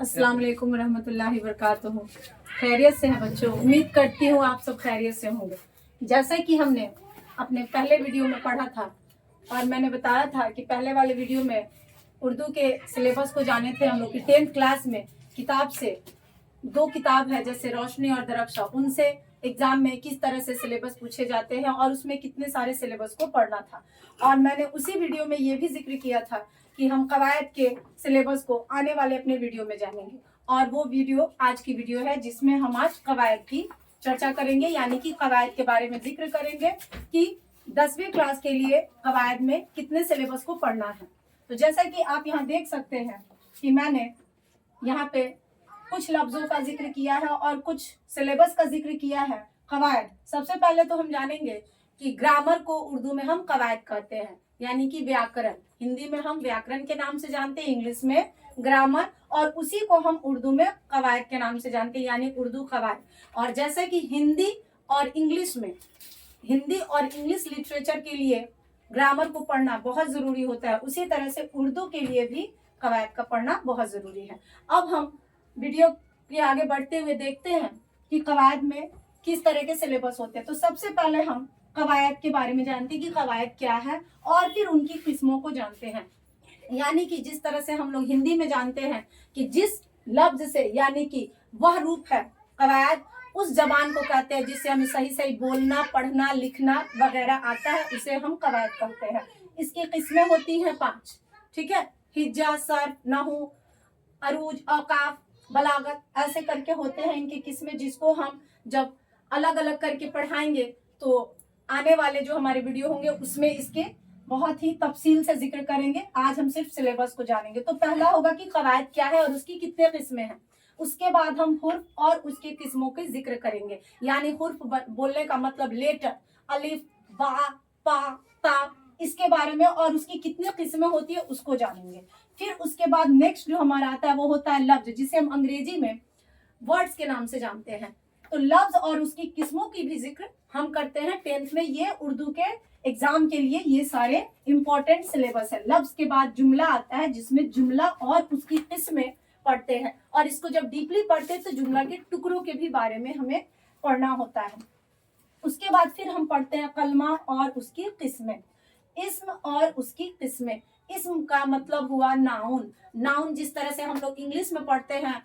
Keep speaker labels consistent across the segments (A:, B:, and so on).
A: अस्सलाम वालेकुम रहमतुल्लाहि वबरकातुहू। खैरियत से हैं बच्चों? उम्मीद करती हूँ आप सब खैरियत से होंगे। जैसा कि हमने अपने पहले वीडियो में पढ़ा था और मैंने बताया था कि पहले वाले वीडियो में उर्दू के सिलेबस को जाने थे हम लोग की 10th क्लास में किताब से 2 किताब है जैसे रोशनी और दरख्शा, उनसे एग्जाम में किस तरह से सिलेबस पूछे जाते हैं और उसमें कितने सारे सिलेबस को पढ़ना था। और मैंने उसी वीडियो में ये भी जिक्र किया था कि हम कवायद के सिलेबस को आने वाले अपने वीडियो में जानेंगे और वो वीडियो आज की वीडियो है जिसमें हम आज कवायद की चर्चा करेंगे, यानी कि कवायद के बारे में जिक्र करेंगे कि 10वीं क्लास के लिए कवायद में कितने सिलेबस को पढ़ना है। तो जैसा कि आप यहाँ देख सकते हैं कि मैंने यहाँ पे कुछ लफ्जों का जिक्र किया है और कुछ सिलेबस का जिक्र किया है। कवायद, सबसे पहले तो हम जानेंगे कि ग्रामर को उर्दू में हम कवायद कहते हैं, यानी कि व्याकरण। हिंदी में हम व्याकरण के नाम से जानते हैं, इंग्लिश में ग्रामर, और उसी को हम उर्दू में कवायद के नाम से जानते हैं, यानी उर्दू कवायद। और जैसे कि हिंदी और इंग्लिश लिटरेचर के लिए ग्रामर को पढ़ना बहुत जरूरी होता है, उसी तरह से उर्दू के लिए भी कवायद का पढ़ना बहुत जरूरी है। अब हम वीडियो के आगे बढ़ते हुए देखते हैं कि कवायद में किस तरह के सिलेबस होते हैं। तो सबसे पहले हम कवायद के बारे में जानते हैं कि कवायद क्या है और फिर उनकी किस्मों को जानते हैं। यानी कि जिस तरह से हम लोग हिंदी में जानते हैं कि जिस लफ्ज से, यानी कि वह रूप है कवायद, उस जबान को कहते हैं जिससे हमें सही सही बोलना, पढ़ना, लिखना वगैरह आता है, उसे हम कवायद कहते हैं। इसकी किस्में होती हैं 5, ठीक है। हिज्जा, सर्फ, नहू, अरूज, औकाफ, बलागत, ऐसे करके होते हैं इनकी किस्में, जिसको हम जब अलग अलग करके पढ़ाएंगे तो आने वाले जो हमारे वीडियो होंगे उसमें इसके बहुत ही तफसील से जिक्र करेंगे। आज हम सिर्फ सिलेबस को जानेंगे। तो पहला होगा कि कवायद क्या है और उसकी कितने किस्में हैं। उसके बाद हम हुर्फ और उसके किस्मों के जिक्र करेंगे, यानी हुर्फ बोलने का मतलब लेटर, अलिफ, बा, पा, ता, इसके बारे में और उसकी कितनी किस्में होती है उसको जानेंगे। फिर उसके बाद नेक्स्ट जो हमारा आता है वो होता है लफ्ज, जिसे हम अंग्रेजी में वर्ड्स के नाम से जानते हैं। तो लफ्ज और उसकी किस्मों की भी जिक्र हम करते हैं 10th में। ये उर्दू के एग्जाम के लिए ये सारे इंपॉर्टेंट सिलेबस है। लफ्ज के बाद जुमला आता है, जिसमें जुमला और उसकी किस्में पढ़ते हैं, और इसको जब डीपली पढ़ते हैं तो जुमला के टुकड़ों के भी बारे में हमें पढ़ना होता है। उसके बाद फिर हम पढ़ते हैं कलमा और उसकी किस्में, इस्म और उसकी किस्में। इस्म का मतलब हुआ नाउन। नाउन जिस तरह से हम लोग इंग्लिश में पढ़ते हैं,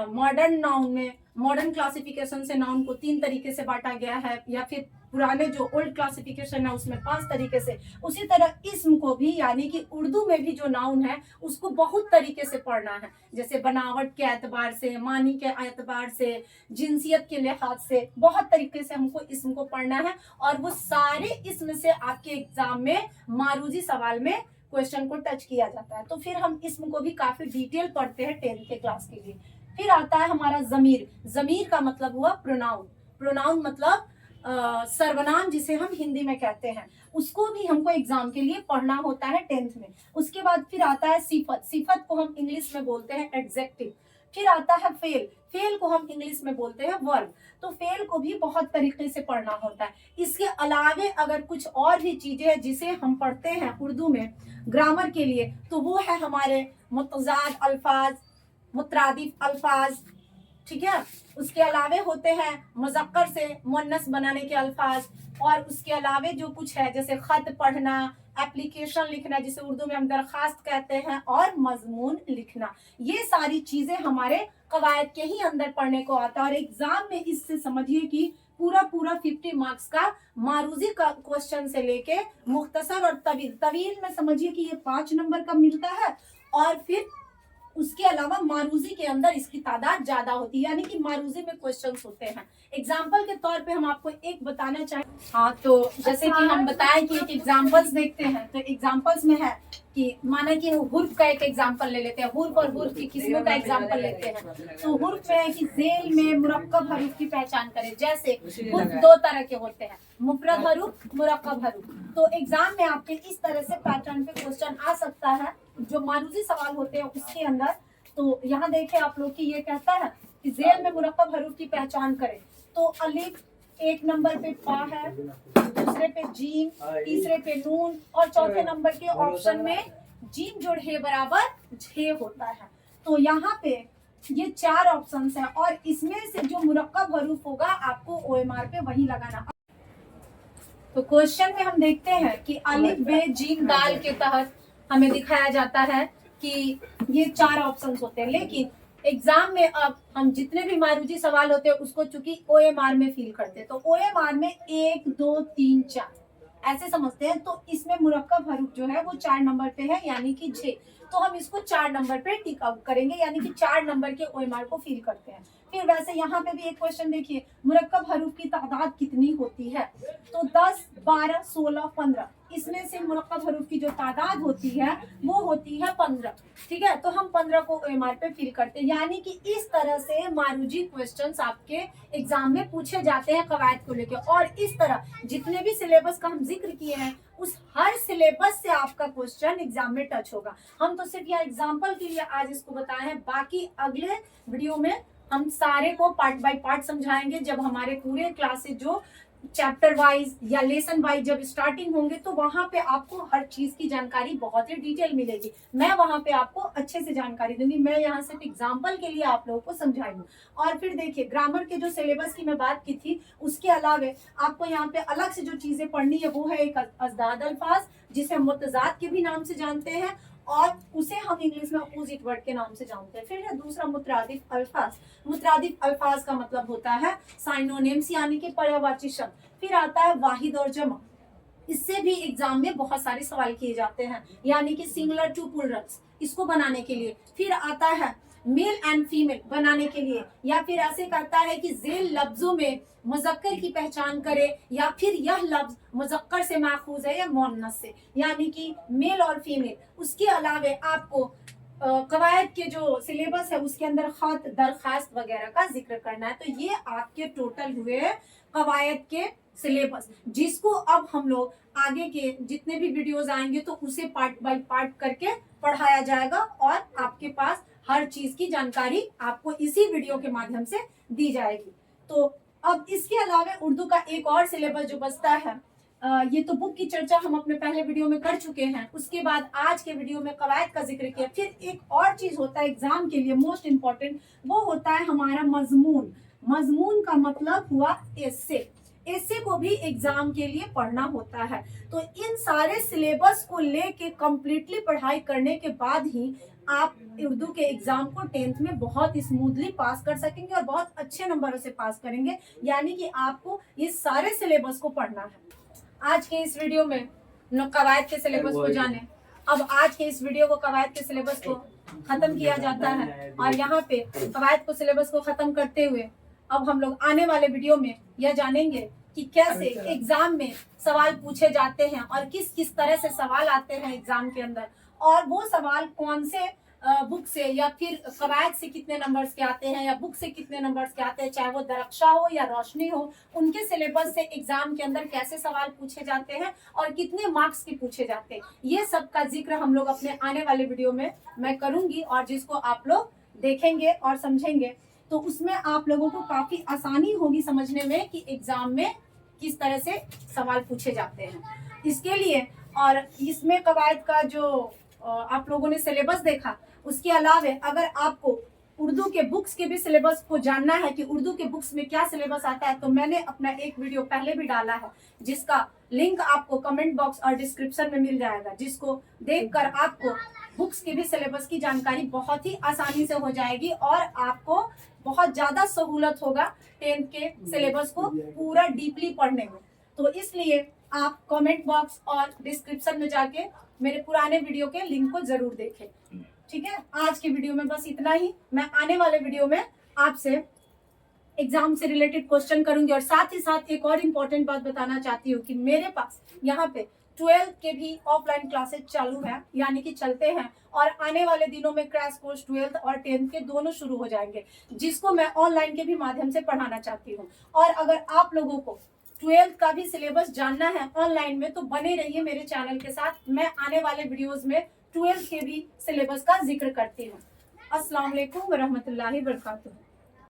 A: मॉडर्न नाउन में, मॉडर्न क्लासिफिकेशन से नाउन को 3 तरीके से बांटा गया है, या फिर पुराने जो ओल्ड क्लासिफिकेशन है उसमें 5 तरीके से, उसी तरह इस्म को भी, यानी कि उर्दू में भी जो नाउन है उसको बहुत तरीके से पढ़ना है, जैसे बनावट के एतबार से, मानी के एतबार से, जिनसियत के लिहाज से, बहुत तरीके से हमको इस्म को पढ़ना है। और वो सारे इस्म से आपके एग्जाम में मारूजी सवाल में क्वेश्चन को टच किया जाता है। तो फिर हम इस्म को भी काफी डिटेल पढ़ते हैं 10th के क्लास के लिए। फिर आता है हमारा जमीर। जमीर का मतलब हुआ प्रोनाउन। प्रोनाउन मतलब सर्वनाम, जिसे हम हिंदी में कहते हैं, उसको भी हमको एग्जाम के लिए पढ़ना होता है 10th में। उसके बाद फिर आता है सिफत। सिफत को हम इंग्लिश में बोलते हैं एडजेक्टिव। फिर आता है फेल। फेल को हम इंग्लिश में बोलते हैं वर्ब। तो फेल को भी बहुत तरीके से पढ़ना होता है। इसके अलावे अगर कुछ और भी चीजें हैं जिसे हम पढ़ते हैं उर्दू में ग्रामर के लिए, तो वो है हमारे मुतजाद अल्फाज, मुतरादिफ अल्फाज, ठीक है। उसके अलावे होते हैं मुज़क्कर से मुअन्नस बनाने के अल्फाज, और उसके अलावे जो कुछ है जैसे खत पढ़ना, एप्लीकेशन लिखना जिसे उर्दू में हम दरखास्त कहते हैं, और मजमून लिखना, ये सारी चीजें हमारे कवायद के ही अंदर पढ़ने को आता है। और एग्जाम में इससे समझिए कि पूरा 50 मार्क्स का मारूजी का क्वेश्चन से लेके मुख्तसर और तवील, तवील में समझिए कि ये 5 नंबर का मिलता है, और फिर उसके अलावा मारूजी के अंदर इसकी तादाद ज्यादा होती है, यानी कि मारूजी में क्वेश्चंस होते हैं। एग्जाम्पल के तौर पे हम आपको एक बताना चाहें। हाँ, तो जैसे कि हम बताएं कि एक एग्जाम्पल्स देखते हैं, तो एग्जाम्पल्स में है कि माना कि हुर्फ का एक एग्जाम्पल ले लेते हैं, हुर्फ और हुर्फ की किस्मों का एग्जाम्पल लेते हैं। तो हुर्फ में है कि जेल में मुरक्कब हरूफ की पहचान करें। जैसे हुर्फ 2 तरह के होते हैं, मुफरद हरूफ, मुरक्कब हरूफ। तो एग्जाम में आपके इस तरह से पैटर्न पे क्वेश्चन आ सकता है जो मारूजी सवाल होते हैं उसके अंदर। तो यहाँ देखें आप लोग कि ये कहता है कि जेल में मुरक्कब हरूफ की पहचान करें। तो अलिफ 1 नंबर पे पा है, दूसरे पे जीम, तीसरे पे नून, और चौथे नंबर के ऑप्शन में जीम जोड़ हे बराबर झे होता है। तो यहाँ पे ये 4 ऑप्शंस है और इसमें से जो मुरक्कब हरूफ होगा आपको OMR पे वही लगाना। तो क्वेश्चन में हम देखते हैं कि अलिफ बे जीम दाल के तहत हमें दिखाया जाता है कि ये 4 ऑप्शंस होते हैं, लेकिन एग्जाम में अब हम जितने भी मारूजी सवाल होते हैं उसको चूंकि OMR में फिल करते हैं, तो OMR में 1 2 3 4 ऐसे समझते हैं। तो इसमें मुरक्कब हरूफ जो है वो 4 नंबर पे है यानी कि 6, तो हम इसको 4 नंबर पे टिक आउट करेंगे यानी कि 4 नंबर के OMR को फिल करते हैं। फिर वैसे यहाँ पे भी एक क्वेश्चन देखिए, मुरक्कब हरूफ की तादाद कितनी होती है, तो 10 12 16 15, इसमें से मुरक्कब हरूफ की जो तादाद होती है वो होती है 15। ठीक है, तो हम 15 को OMR पे फिल करते हैं। यानी कि इस तरह से मारूजी क्वेश्चंस आपके एग्जाम में पूछे जाते हैं कवायद को लेकर। और इस तरह जितने भी सिलेबस का हम जिक्र किए हैं उस हर सिलेबस से आपका क्वेश्चन एग्जाम में टच होगा। हम तो सिर्फ यहाँ एग्जाम्पल के लिए आज इसको बताए हैं, बाकी अगले वीडियो में हम सारे को पार्ट बाय पार्ट समझाएंगे। जब हमारे पूरे क्लासेस जो चैप्टर वाइज या लेसन वाइज जब स्टार्टिंग होंगे तो वहां पे आपको हर चीज की जानकारी बहुत ही डिटेल मिलेगी। मैं वहां पे आपको अच्छे से जानकारी दूंगी, मैं यहाँ सिर्फ एग्जाम्पल के लिए आप लोगों को समझाऊंगी। और फिर देखिए ग्रामर के जो सिलेबस की मैं बात की थी उसके अलावे आपको यहाँ पे अलग से जो चीजें पढ़नी है वो है एक अज़दाद अल्फाज, जिसे हम मुतज़ाद के भी नाम से जानते हैं और उसे हम इंग्लिश में अपोजिट वर्ड के नाम से जानते हैं। फिर है दूसरा मुतरादिफ अल्फाज। मुतरादिफ अल्फाज का मतलब होता है साइनोनिम्स यानी कि पर्यायवाची शब्द। फिर आता है वाहिद और जमा, इससे भी एग्जाम में बहुत सारे सवाल किए जाते हैं यानी कि सिंगुलर टू प्लूरल्स इसको बनाने के लिए। फिर आता है मेल एंड फीमेल बनाने के लिए, या फिर ऐसे करता है कि जेल लफ्जों में मुजक्कर की पहचान करे या फिर यह लफ्ज मुजक्कर से माखूज है या मुअन्नस से, यानी कि मेल और फीमेल। उसके अलावे आपको कवायद के जो सिलेबस है उसके अंदर खत दरखास्त वगैरह का जिक्र करना है। तो ये आपके टोटल हुए कवायद के सिलेबस, जिसको अब हम लोग आगे के जितने भी वीडियोस आएंगे तो उसे पार्ट बाय पार्ट करके पढ़ाया जाएगा और आपके पास हर चीज की जानकारी आपको इसी वीडियो के माध्यम से दी जाएगी। तो अब इसके अलावा उर्दू का एक और सिलेबस जो बचता है, ये तो बुक की चर्चा हम अपने पहले वीडियो में कर चुके हैं। उसके बाद आज के वीडियो में कवायद का जिक्र किया। फिर एक और चीज होता है एग्जाम के लिए मोस्ट इंपॉर्टेंट, वो होता है हमारा मजमून। मजमून का मतलब हुआ एस्से। एस्से को भी एग्जाम के लिए पढ़ना होता है। तो इन सारे सिलेबस को लेके कंप्लीटली पढ़ाई करने के बाद ही आप उर्दू के एग्जाम को 10th में बहुत स्मूथली पास कर सकेंगे और बहुत अच्छे नंबरों से पास करेंगे। यानी कि आपको ये सारे सिलेबस को पढ़ना है। आज के इस वीडियो में कवायद के सिलेबस को जाने। अब आज के इस वीडियो को कवायद के सिलेबस को खत्म किया जाता है और यहाँ पे कवायद को सिलेबस को खत्म करते हुए अब हम लोग आने वाले वीडियो में यह जानेंगे कि कैसे एग्जाम में सवाल पूछे जाते हैं और किस किस तरह से सवाल आते हैं एग्जाम के अंदर, और वो सवाल कौन से बुक से या फिर कवायद से कितने नंबर्स के आते हैं या बुक से कितने नंबर्स के आते हैं, चाहे वो दरख्शा हो या रोशनी हो, उनके सिलेबस से एग्जाम के अंदर कैसे सवाल पूछे जाते हैं और कितने मार्क्स के पूछे जाते हैं, ये सब का जिक्र हम लोग अपने आने वाले वीडियो में मैं करूंगी और जिसको आप लोग देखेंगे और समझेंगे तो उसमें आप लोगों को काफी आसानी होगी समझने में कि एग्जाम में किस तरह से सवाल पूछे जाते हैं। इसके लिए और इसमें कवायद का जो आप लोगों ने सिलेबस देखा, उसके अलावा अगर आपको उर्दू के बुक्स के भी सिलेबस को जानना है कि उर्दू के बुक्स में क्या सिलेबस आता है, तो मैंने अपना एक वीडियो पहले भी डाला है जिसका लिंक आपको कमेंट बॉक्स और डिस्क्रिप्शन में मिल जाएगा, जिसको देखकर आपको बुक्स के भी सिलेबस की जानकारी बहुत ही आसानी से हो जाएगी और आपको बहुत ज्यादा सहूलत होगा 10th के सिलेबस को पूरा डीपली पढ़ने में। तो इसलिए आप कमेंट बॉक्स और डिस्क्रिप्शन में जाके मेरे पुराने वीडियो के लिंक को जरूर देखें। ठीक है, आज के वीडियो में बस इतना ही। मैं आने वाले वीडियो में आपसे एग्जाम से रिलेटेड क्वेश्चन करूंगी और साथ ही साथ एक और इम्पोर्टेंट बात बताना चाहती हूँ कि मेरे पास यहाँ पे 12th के भी ऑफलाइन क्लासेस चालू है यानी कि चलते हैं और आने वाले दिनों में क्रैश कोर्स 12th और 10th के दोनों शुरू हो जाएंगे, जिसको मैं ऑनलाइन के भी माध्यम से पढ़ाना चाहती हूँ। और अगर आप लोगों को 12th का भी सिलेबस जानना है ऑनलाइन में तो बने रहिए मेरे चैनल के साथ। मैं आने वाले वीडियोस में 12th के भी सिलेबस का जिक्र करती हूँ। अस्सलाम वालेकुम व रहमतुल्लाहि व बरकातुहू।